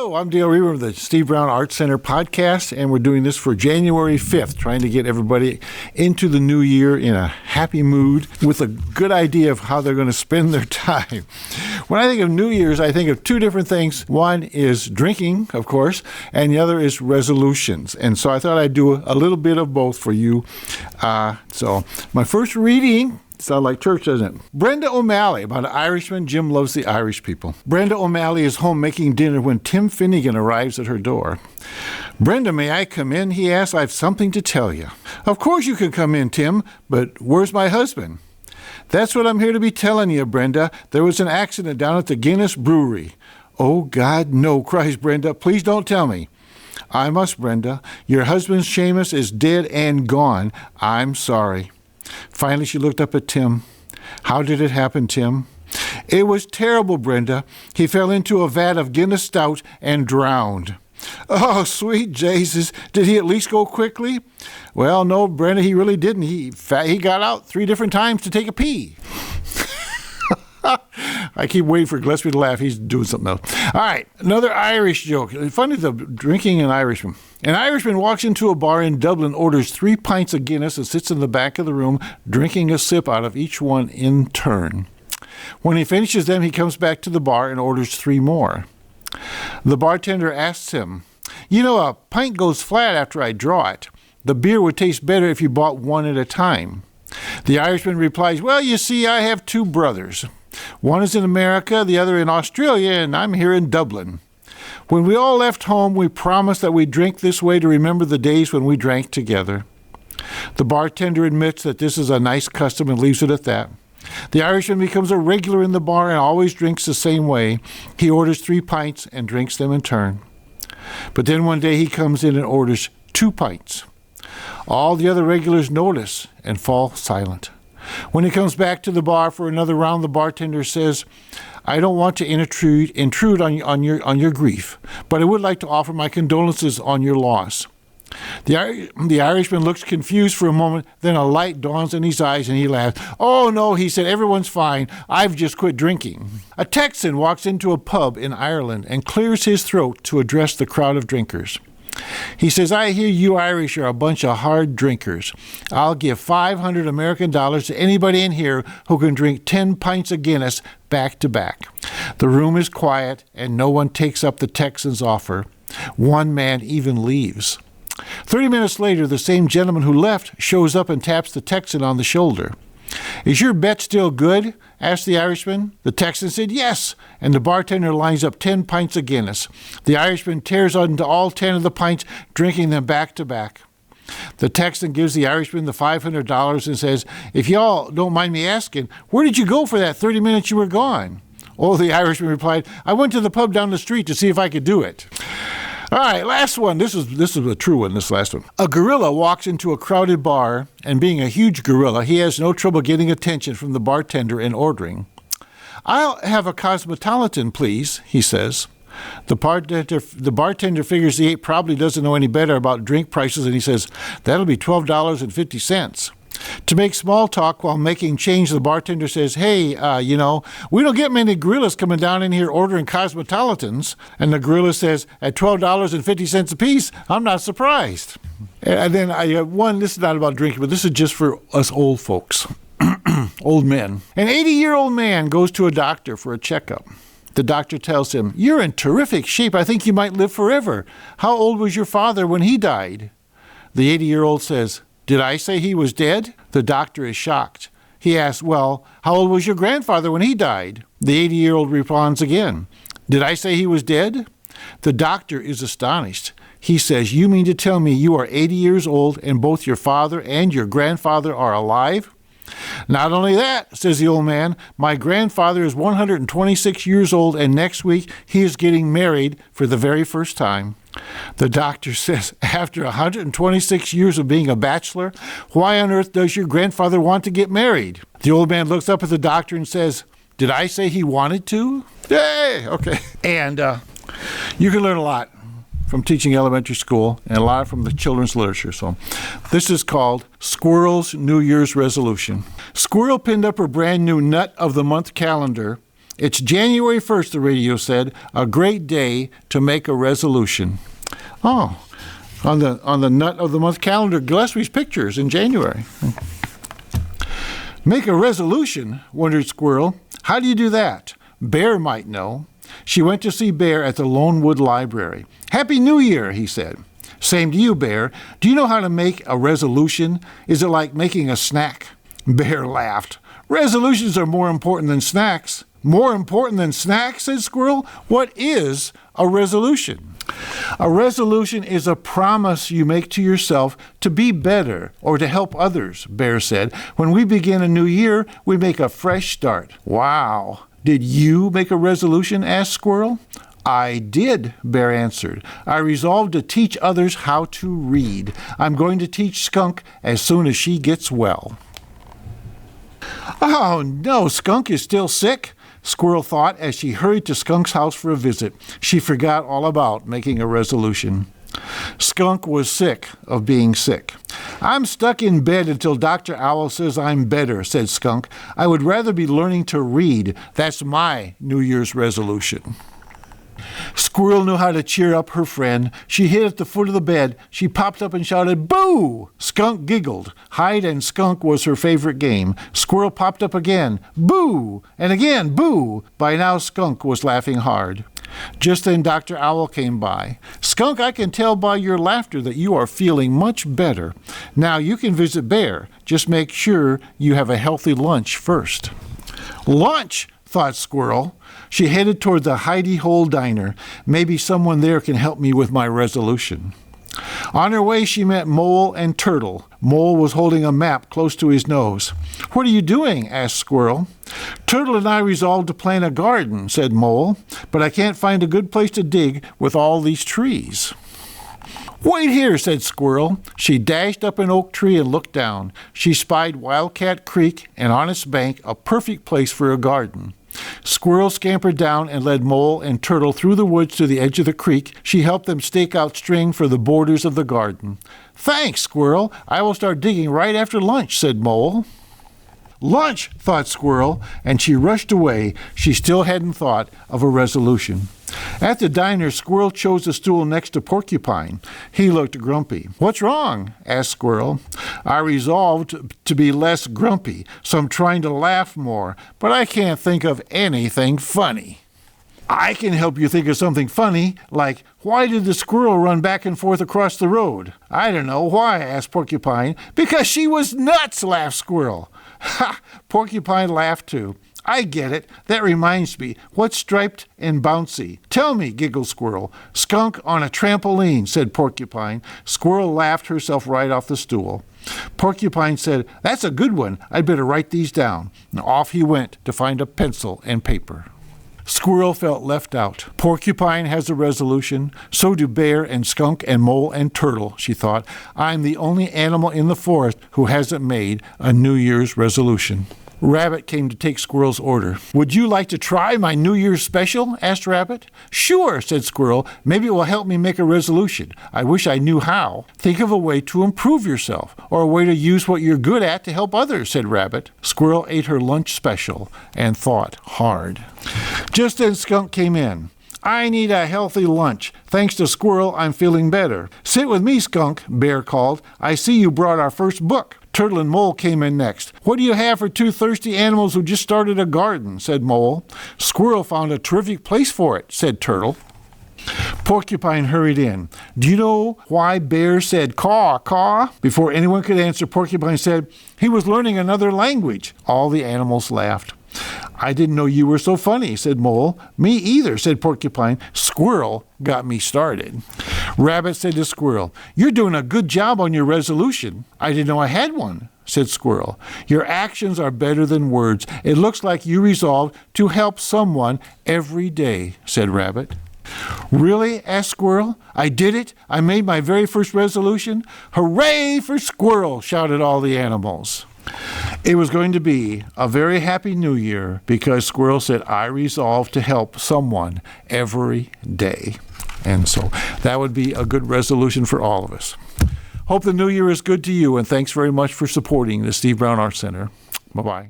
Hello, I'm Dale Reaver of the Steve Brown Arts Center podcast, and we're doing this for January 5th, trying to get everybody into the new year in a happy mood with a good idea of how they're going to spend their time. When I think of New Year's, I think of two different things. One is drinking, of course, and the other is resolutions. And so I thought I'd do a little bit of both for you. So my first reading... Sound like church, doesn't it? Brenda O'Malley, about an Irishman. Jim loves the Irish people. Brenda O'Malley is home making dinner when Tim Finnegan arrives at her door. "Brenda, may I come in?" he asks. "I've something to tell you." "Of course you can come in, Tim, but where's my husband?" "That's what I'm here to be telling you, Brenda. There was an accident down at the Guinness Brewery." "Oh, God, no," cries Brenda. "Please don't tell me." "I must, Brenda. Your husband, Seamus, is dead and gone. I'm sorry." Finally, she looked up at Tim. "How did it happen, Tim?" "It was terrible, Brenda. He fell into a vat of Guinness stout and drowned." "Oh, sweet Jesus. Did he at least go quickly?" "Well, no, Brenda, he really didn't. He got out 3 different times to take a pee." I keep waiting for Gillespie to laugh. He's doing something else. All right, another Irish joke. Funny, the drinking an Irishman. An Irishman walks into a bar in Dublin, orders 3 pints of Guinness, and sits in the back of the room, drinking a sip out of each one in turn. When he finishes them, he comes back to the bar and orders 3 more. The bartender asks him, "You know, a pint goes flat after I draw it. The beer would taste better if you bought one at a time." The Irishman replies, "Well, you see, I have 2 brothers. One is in America, the other in Australia, and I'm here in Dublin. When we all left home, we promised that we'd drink this way to remember the days when we drank together." The bartender admits that this is a nice custom and leaves it at that. The Irishman becomes a regular in the bar and always drinks the same way. He orders 3 pints and drinks them in turn. But then one day he comes in and orders 2 pints. All the other regulars notice and fall silent. When he comes back to the bar for another round, the bartender says, "I don't want to intrude on your grief, but I would like to offer my condolences on your loss." The Irishman looks confused for a moment, then a light dawns in his eyes and he laughs. "Oh, no," he said, "everyone's fine. I've just quit drinking." A Texan walks into a pub in Ireland and clears his throat to address the crowd of drinkers. He says, "I hear you Irish are a bunch of hard drinkers. I'll give $500 American to anybody in here who can drink 10 pints of Guinness back to back." The room is quiet and no one takes up the Texan's offer. One man even leaves. 30 minutes later, the same gentleman who left shows up and taps the Texan on the shoulder. "Is your bet still good?" asked the Irishman. The Texan said yes, and the bartender lines up 10 pints of Guinness. The Irishman tears into all 10 of the pints, drinking them back to back. The Texan gives the Irishman the $500 and says, "If y'all don't mind me asking, where did you go for that 30 minutes you were gone?" "Oh," the Irishman replied, "I went to the pub down the street to see if I could do it." All right, last one. This is a true one, this last one. A gorilla walks into a crowded bar, and being a huge gorilla, he has no trouble getting attention from the bartender and ordering. "I'll have a cosmopolitan, please," he says. The bartender figures the ape probably doesn't know any better about drink prices, and he says, "That'll be $12.50. To make small talk while making change, the bartender says, "Hey, we don't get many gorillas coming down in here ordering cosmopolitans." And the gorilla says, "At $12.50 a piece, I'm not surprised." And then this is not about drinking, but this is just for us old folks, old men. An 80-year-old man goes to a doctor for a checkup. The doctor tells him, "You're in terrific shape. I think you might live forever. How old was your father when he died?" The 80-year-old says, "Did I say he was dead?" The doctor is shocked. He asks, "Well, how old was your grandfather when he died?" The 80-year-old responds again, "Did I say he was dead?" The doctor is astonished. He says, "You mean to tell me you are 80 years old and both your father and your grandfather are alive?" "Not only that," says the old man, "my grandfather is 126 years old, and next week he is getting married for the very first time." The doctor says, "After 126 years of being a bachelor, why on earth does your grandfather want to get married?" The old man looks up at the doctor and says, "Did I say he wanted to?" Yay! Okay. And you can learn a lot from teaching elementary school and a lot from the children's literature. So this is called Squirrel's New Year's Resolution. Squirrel pinned up her brand new Nut of the Month calendar It's January 1st, the radio said. A great day to make a resolution. Oh, on the Nut of the Month calendar, Gillespie's pictures in January. Make a resolution, wondered Squirrel. How do you do that? Bear might know. She went to see Bear at the Lone Wood Library. Happy New Year, he said. Same to you, Bear. Do you know how to make a resolution? Is it like making a snack? Bear laughed. Resolutions are more important than snacks. More important than snacks, said Squirrel. What is a resolution? A resolution is a promise you make to yourself to be better or to help others, Bear said. When we begin a new year, we make a fresh start. Wow. Did you make a resolution? Asked Squirrel. I did, Bear answered. I resolved to teach others how to read. I'm going to teach Skunk as soon as she gets well. Oh, no, Skunk is still sick, Squirrel thought as she hurried to Skunk's house for a visit. She forgot all about making a resolution. Skunk was sick of being sick. I'm stuck in bed until Dr. Owl says I'm better, said Skunk. I would rather be learning to read. That's my New Year's resolution. Squirrel knew how to cheer up her friend. She hid at the foot of the bed. She popped up and shouted, "Boo!" Skunk giggled. Hide and skunk was her favorite game. Squirrel popped up again. "Boo!" And again, "Boo!" By now, Skunk was laughing hard. Just then, Dr. Owl came by. "Skunk, I can tell by your laughter that you are feeling much better. Now you can visit Bear. Just make sure you have a healthy lunch first." Lunch, thought Squirrel. She headed toward the Hidey Hole Diner. Maybe someone there can help me with my resolution. On her way, she met Mole and Turtle. Mole was holding a map close to his nose. "What are you doing?" asked Squirrel. "Turtle and I resolved to plant a garden," said Mole, "but I can't find a good place to dig with all these trees." "Wait here," said Squirrel. She dashed up an oak tree and looked down. She spied Wildcat Creek and on its bank a perfect place for a garden. Squirrel scampered down and led Mole and Turtle through the woods to the edge of the creek. She helped them stake out string for the borders of the garden. "Thanks, Squirrel. I will start digging right after lunch," said Mole. Lunch, thought Squirrel, and she rushed away. She still hadn't thought of a resolution. At the diner, Squirrel chose a stool next to Porcupine. He looked grumpy. "What's wrong?" asked Squirrel. "I resolved to be less grumpy, so I'm trying to laugh more, but I can't think of anything funny." "I can help you think of something funny, like, why did the squirrel run back and forth across the road?" "I don't know. Why?" asked Porcupine. "Because she was nuts," laughed Squirrel. "Ha!" Porcupine laughed too. "I get it. That reminds me. What's striped and bouncy?" "Tell me," giggled Squirrel. "Skunk on a trampoline," said Porcupine. Squirrel laughed herself right off the stool. Porcupine said, "That's a good one. I'd better write these down." And off he went to find a pencil and paper. Squirrel felt left out. Porcupine has a resolution. So do Bear and Skunk and Mole and Turtle, she thought. I'm the only animal in the forest who hasn't made a New Year's resolution. Rabbit came to take Squirrel's order. "Would you like to try my New Year's special?" asked Rabbit. "Sure," said Squirrel. "Maybe it will help me make a resolution. I wish I knew how." "Think of a way to improve yourself, or a way to use what you're good at to help others," said Rabbit. Squirrel ate her lunch special and thought hard. Just then Skunk came in. "I need a healthy lunch. Thanks to Squirrel, I'm feeling better." "Sit with me, Skunk," Bear called. "I see you brought our first book." Turtle and Mole came in next. "What do you have for two thirsty animals who just started a garden?" said Mole. "Squirrel found a terrific place for it," said Turtle. Porcupine hurried in. "Do you know why Bear said caw, caw?" Before anyone could answer, Porcupine said, "He was learning another language." All the animals laughed. "I didn't know you were so funny," said Mole. "Me either," said Porcupine. "Squirrel got me started." Rabbit said to Squirrel, "You're doing a good job on your resolution." "I didn't know I had one," said Squirrel. "Your actions are better than words. It looks like you resolved to help someone every day," said Rabbit. "Really?" asked Squirrel. "I did it? I made my very first resolution?" "Hooray for Squirrel!" shouted all the animals. It was going to be a very happy New Year because Squirrel said, "I resolved to help someone every day." And so that would be a good resolution for all of us. Hope the New Year is good to you, and thanks very much for supporting the Steve Brown Art Center. Bye-bye.